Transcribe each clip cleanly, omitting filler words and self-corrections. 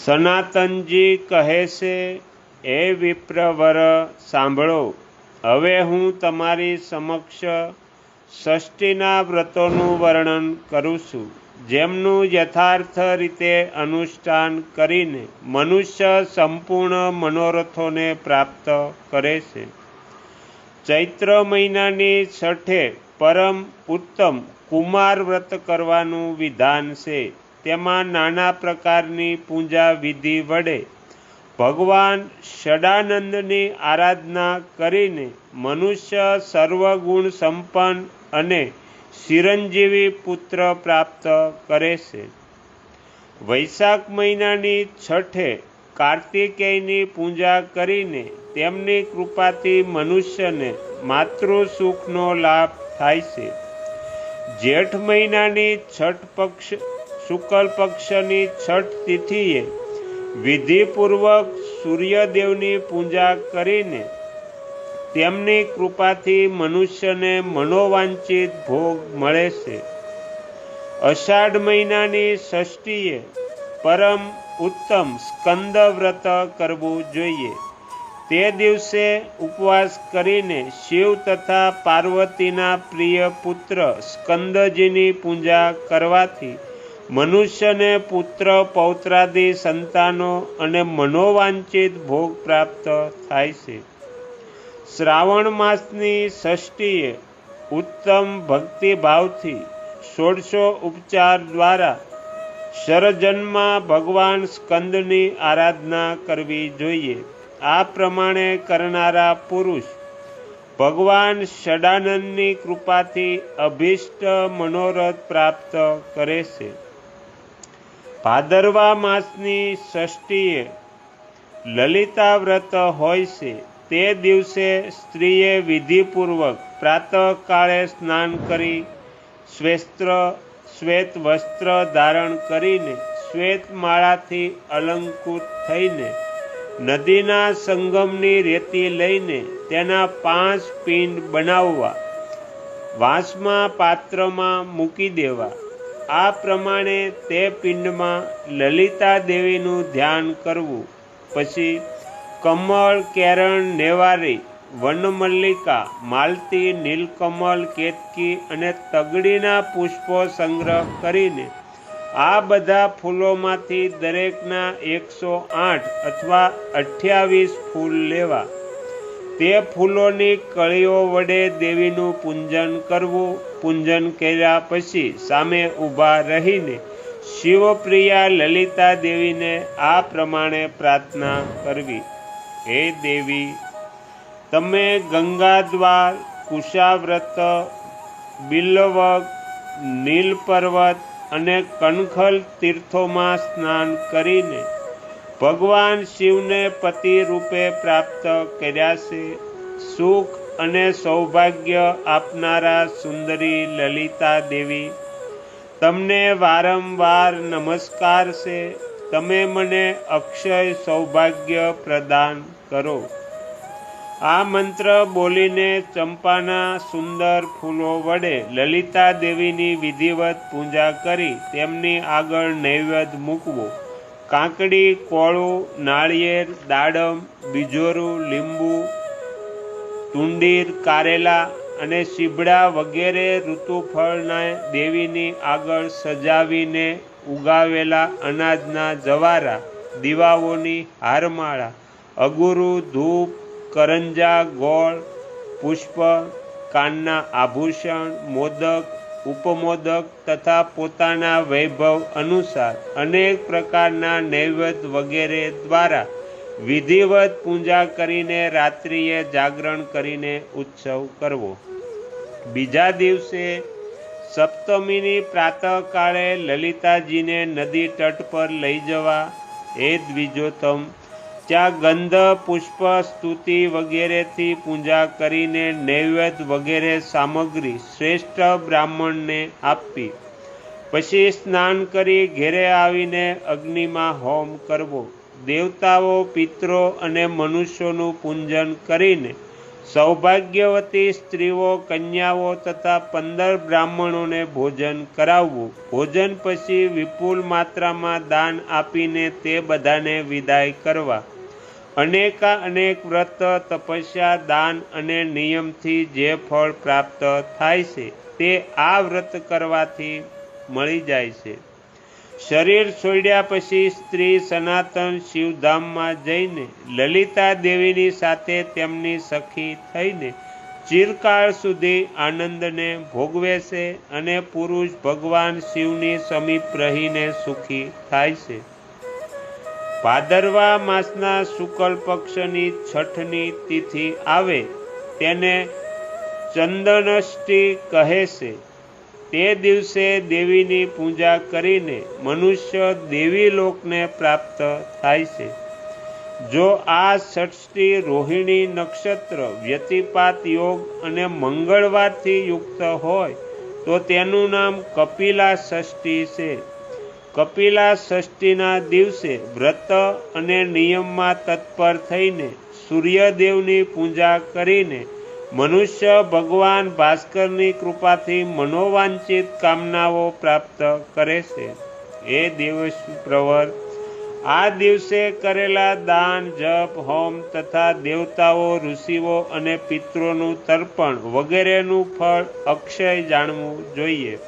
સનાતનજી કહે છે, એ વિપ્રવર સાંભળો, હવે હું તમારી સમક્ષ ષષ્ઠીના વ્રતોનું વર્ણન કરું છું, જેમનું યથાર્થ રીતે અનુષ્ઠાન કરીને મનુષ્ય સંપૂર્ણ મનોરથોને પ્રાપ્ત કરે છે. ચૈત્ર મહિનાની છઠે પરમ ઉત્તમ કુમાર વ્રત કરવાનું વિધાન છે. તેમાં નાના પ્રકારની પૂજા વિધિ વડે ભગવાન ષડાનંદની આરાધના કરીને મનુષ્ય સર્વગુણ સંપન્ન અને ચિરંજીવી પુત્ર પ્રાપ્ત કરે છે. વૈશાખ મહિનાની છઠે કાર્તિકેયની પૂજા કરીને તેમની કૃપાથી મનુષ્યને માતૃ સુખનો લાભ થાય છે. જેઠ મહિનાની છઠ શુક્લ પક્ષની છઠ તિથિએ વિધિપૂર્વક સૂર્યદેવની પૂજા કરીને તેમની કૃપાથી મનુષ્યને મનોવાંછિત ભોગ મળે છે. અષાઢ મહિનાની ષષ્ઠીએ પરમ ઉત્તમ સ્કંદ વ્રત કરવું જોઈએ. તે દિવસે ઉપવાસ કરીને શિવ તથા પાર્વતીના પ્રિય પુત્ર સ્કંદજીની પૂજા કરવાથી મનુષ્યને પુત્ર પૌત્રાદિ સંતાનો અને મનોવાંછિત ભોગ પ્રાપ્ત થાય છે. શ્રાવણ માસની ષષ્ઠીએ ઉત્તમ ભક્તિભાવથી ષોડશો ઉપચાર દ્વારા શરજન્મમાં ભગવાન સ્કંદની આરાધના કરવી જોઈએ. આ પ્રમાણે કરનારા પુરુષ ભગવાન ષડાનંદની કૃપાથી અભિષ્ટ મનોરથ પ્રાપ્ત કરે છે. ભાદરવા માસની ષષ્ઠીએ લલિતા વ્રત હોય છે. તે દિવસે સ્ત્રીએ વિધિપૂર્વક પ્રાતઃકાળે સ્નાન કરી શ્વેત વસ્ત્ર ધારણ કરીને શ્વેત માળાથી અલંકૃત થઈને નદીના સંગમની રેતી લઈને તેના 5 પિંડ બનાવવા, વાંસમાં પાત્રમાં મૂકી દેવા. આ પ્રમાણે તે પિંડમાં લલિતા દેવીનું ધ્યાન કરવું. પછી કમળ, કેરણ, નેવારી, વનમલ્લિકા, માલતી, નીલકમલ, કેતકી અને તગડીના પુષ્પો સંગ્રહ કરીને આ બધા ફૂલોમાંથી દરેકના 108 અથવા 28 ફૂલ લેવા. તે ફૂલોની કળીઓ વડે દેવીનું પૂજન કરવું. પૂજન કર્યા પછી સામે ઊભા રહીને શિવપ્રિયા લલિતા દેવીને આ પ્રમાણે પ્રાર્થના કરવી. હે દેવી, તમે ગંગાદ્વાર, કુશાવ્રત, બિલ્વક, નીલપર્વત અને કનખલ તીર્થોમાં સ્નાન કરીને ભગવાન શિવને પતિ રૂપે પ્રાપ્ત કર્યા છે. સુખ અને સૌભાગ્ય આપનારા સુંદરી લલિતા દેવી, તમને વારંવાર નમસ્કાર છે. તમે મને અક્ષય સૌભાગ્ય પ્રદાન કરો. આ મંત્ર બોલીને ચંપાના સુંદર ફૂલો વડે લલિતા દેવીની વિધિવત પૂજા કરી તેમની આગળ નૈવેદ્ય મૂકવો. કાંકડી, કોળું, નાળિયેર, દાડમ, બીજોરું, લીંબુ, તુંડીર, કારેલા અને સીબડા વગેરે ઋતુફળના દેવીની આગળ સજાવીને ઉગાવેલા અનાજના જવારા, દીવાઓની હારમાળા, અગુરુ, ધૂપ, કરંજા, ગોળ, પુષ્પ, કાનના આભૂષણ, મોદક, ઉપમોદક તથા પોતાના વૈભવ અનુસાર અનેક પ્રકારના નૈવેદ્ય વગેરે દ્વારા વિધિવત પૂજા કરીને રાત્રિએ જાગરણ કરીને ઉત્સવ કરવો. બીજા દિવસે સપ્તમીની પ્રાતઃકાળે લલિતાજીને નદી તટ પર લઈ જવા. હે દ્વિજોત્તમ, ત્યાં ગંધ, પુષ્પ, સ્તુતિ વગેરેથી પૂજા કરીને નૈવેદ્ય વગેરે સામગ્રી શ્રેષ્ઠ બ્રાહ્મણને આપવી. પછી સ્નાન કરી ઘેરે આવીને અગ્નિમાં હોમ કરવો. દેવતાઓ, પિતરો અને મનુષ્યોનું પૂજન કરીને સૌભાગ્યવતી સ્ત્રીઓ, કન્યાઓ તથા 15 બ્રાહ્મણોને ભોજન કરાવવું. ભોજન પછી વિપુલ માત્રામાં દાન આપીને તે બધાને વિદાય કરવા. અનેક વ્રત, તપસ્યા, દાન અને નિયમથી જે ફળ પ્રાપ્ત થાય છે તે આ વ્રત કરવાથી મળી જાય છે. શરીર છોડ્યા પછી સ્ત્રી સનાતન શિવધામમાં જઈને લલિતા દેવીની સાથે તેમની સખી થઈને ચિરકાળ સુધી આનંદને ભોગવે છે અને પુરુષ ભગવાન શિવની સમીપ રહીને સુખી થાય છે. ભાદરવા માસના શુક્લ પક્ષની છઠની તિથિ આવે તેને ચંદનષ્ટી કહે છે. તે દિવસે દેવીની પૂજા કરીને મનુષ્ય દેવી લોકને પ્રાપ્ત થાય છે. જો આ ષષ્ઠી રોહિણી નક્ષત્ર, વ્યતિપાત યોગ અને મંગળવારથી યુક્ત હોય તો તેનું નામ કપિલા ષષ્ઠી છે. કપિલા ષષ્ઠીના દિવસે વ્રત અને નિયમમાં તત્પર થઈને સૂર્યદેવની પૂજા કરીને મનુષ્ય ભગવાન ભાસ્કરની કૃપાથી મનોવાંછિત કામનાઓ પ્રાપ્ત કરે છે. એ દિવસ પ્રવર આ દિવસે કરેલા દાન, જપ, હોમ તથા દેવતાઓ, ઋષિઓ અને પિતૃઓનું તર્પણ વગેરેનું ફળ અક્ષય જાણવું જોઈએ.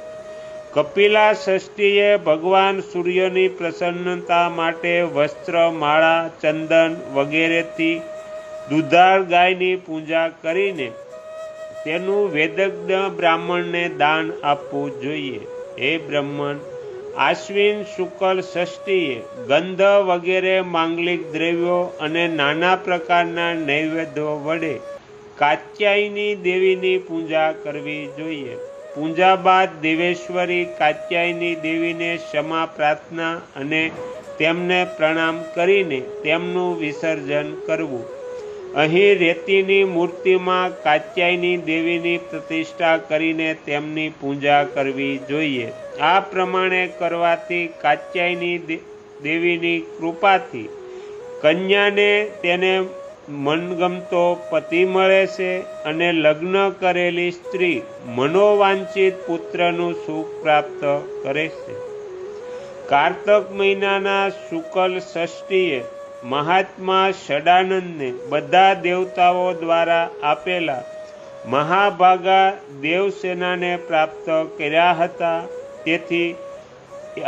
કપિલા ષષ્ઠીએ ભગવાન સૂર્યની પ્રસન્નતા માટે વસ્ત્ર, માળા, ચંદન વગેરેથી દુધાળ ગાયની પૂજા કરીને તેનું વેદજ્ઞ બ્રાહ્મણને દાન આપવું જોઈએ. હે બ્રાહ્મણ, આશ્વિન શુક્લ ષષ્ઠીએ ગંધ વગેરે માંગલિક દ્રવ્યો અને નાના પ્રકારના નૈવેદ્યો વડે કાત્યાયની દેવીની પૂજા કરવી જોઈએ. પૂજા બાદ દેવેશ્વરી કાત્યાયની દેવીને ક્ષમા પ્રાર્થના અને તેમને પ્રણામ કરીને તેમનું વિસર્જન કરવું. અહીં રેતીની મૂર્તિમાં કાત્યાયની દેવીની પ્રતિષ્ઠા કરીને તેમની પૂજા કરવી જોઈએ. આ પ્રમાણે કરવાથી કાત્યાયની દેવીની કૃપાથી કન્યાને તેને મનગમતો પતિ મળે છે અને લગ્ન કરેલી સ્ત્રી મનોવાંછિત પુત્રનું સુખ પ્રાપ્ત કરે છે. કાર્તક મહિનાના શુક્લ ષષ્ઠીએ મહાત્મા ષડાનંદને બધા દેવતાઓ દ્વારા આપેલા મહાભાગા દેવસેનાને પ્રાપ્ત કર્યા હતા. તેથી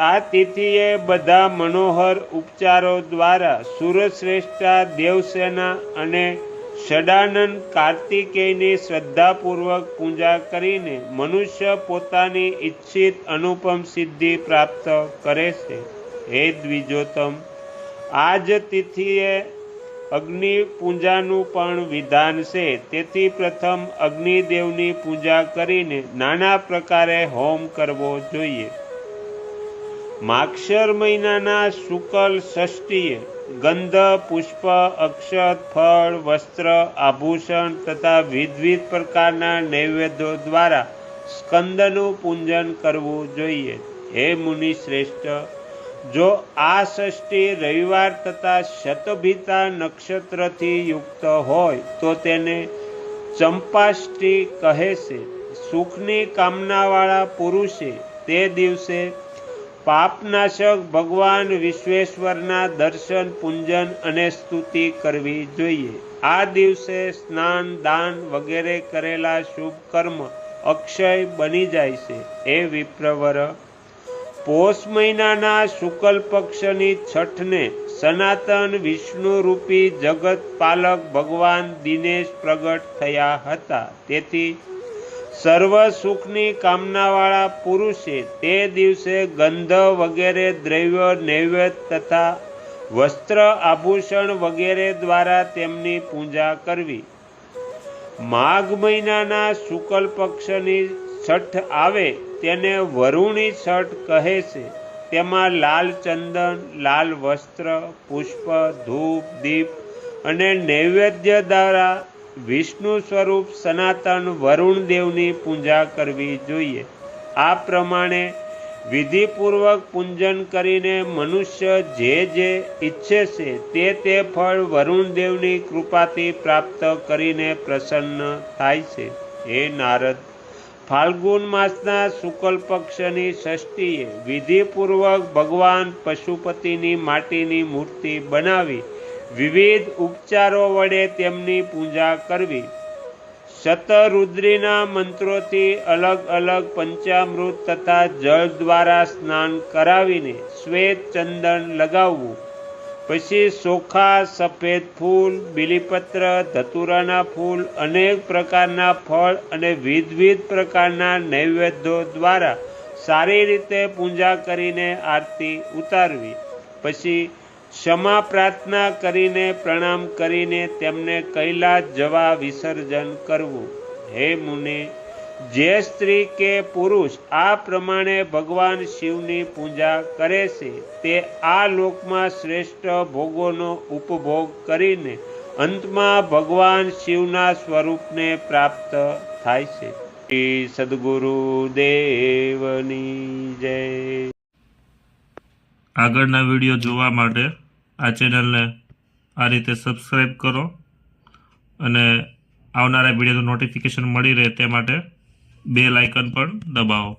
આ તિથિએ બધા મનોહર ઉપચારો દ્વારા સુરશ્રેષ્ઠા દેવસેના અને ષડાનંદ કાર્તિકેયની શ્રદ્ધાપૂર્વક પૂજા કરીને મનુષ્ય પોતાની ઈચ્છિત અનુપમ સિદ્ધિ પ્રાપ્ત કરે છે. હે દ્વિજોત્તમ, આ જ તિથિએ અગ્નિ પૂજાનું પણ વિધાન છે. તેથી પ્રથમ અગ્નિદેવની પૂજા કરીને નાના પ્રકારે હોમ કરવો જોઈએ. માગશર મહિનાના શુક્લ ષષ્ઠીએ ગંધ, પુષ્પ, અક્ષત, ફળ, વસ્ત્ર, આભૂષણ તથા વિવિધ પ્રકારના નૈવેદ્યો દ્વારા સ્કંદનું પૂજન કરવું જોઈએ. હે મુનિ શ્રેષ્ઠ, જો આ ષષ્ઠી રવિવાર તથા શતભિતા નક્ષત્રથી યુક્ત હોય તો તેને ચંપાષ્ટી કહે છે. સુખની કામનાવાળા પુરુષે તે દિવસે પાપનાશક ભગવાન વિશ્વેશ્વરના દર્શન, પૂજન અને સ્તુતિ કરવી જોઈએ. આ દિવસે સ્નાન, દાન વગેરે કરેલા શુભ કર્મ અક્ષય બની જાય છે. એ વિપ્રવર, પોષ મહિનાના શુક્લ પક્ષની છઠને સનાતન વિષ્ણુરૂપી જગત પાલક ભગવાન દિનેશ પ્રગટ થયા હતા. તેથી સર્વ સુખની કામનાવાળા પુરુષે તે દિવસે ગંધ વગેરે દ્રવ્ય, નૈવેદ્ય તથા વસ્ત્ર, આભૂષણ વગેરે દ્વારા તેમની પૂજા કરવી. માઘ મહિનાના શુક્લ પક્ષની છઠ આવે તેને વરુણી છઠ કહે છે. તેમાં લાલ ચંદન, લાલ વસ્ત્ર, પુષ્પ, ધૂપ, દીપ અને નૈવેદ્ય દ્વારા વિષ્ણુ સ્વરૂપ સનાતન વરુણ દેવની પૂજા કરવી જોઈએ. આ પ્રમાણે વિધિપૂર્વક પૂજન કરીને મનુષ્ય જે ઈચ્છે છે તે ફળ વરુણદેવની કૃપાથી પ્રાપ્ત કરીને પ્રસન્ન થાય છે. હે નારદ, ફાલ્ગુન માસના શુક્લ પક્ષની ષષ્ઠીએ વિધિપૂર્વક ભગવાન પશુપતિની માટીની મૂર્તિ બનાવી વિવિધ ઉપચારો વડે તેમની પૂજા કરવી. શતરુદ્રીના મંત્રોથી અલગ અલગ પંચામૃત તથા જળ દ્વારા સ્નાન કરાવીને શ્વેત ચંદન લગાવવું. પછી ચોખા, સફેદ ફૂલ, બીલીપત્ર, ધતુરાના ફૂલ, અનેક પ્રકારના ફળ અને વિવિધ પ્રકારના નૈવેદ્યો દ્વારા સારી રીતે પૂજા કરીને આરતી ઉતારવી. પછી ક્ષમા પ્રાર્થના કરીને પ્રણામ કરીને તેમને કૈલાસ જવા વિસર્જન કરવું. હે મુનિ, જે સ્ત્રી કે પુરુષ આ પ્રમાણે ભગવાન શિવની પૂજા કરે છે તે આ લોકમાં શ્રેષ્ઠ ભોગોનો ઉપભોગ કરીને અંતમાં ભગવાન શિવના સ્વરૂપને પ્રાપ્ત થાય છે. શ્રી સદગુરુ દેવની જય. આગળના વિડીયો જોવા માટે આ ચેનલને આ રીતે સબસ્ક્રાઈબ કરો અને આવનારા વિડીયોનું નોટિફિકેશન મળી રહે તે માટે બેલ આઇકન પણ દબાવો.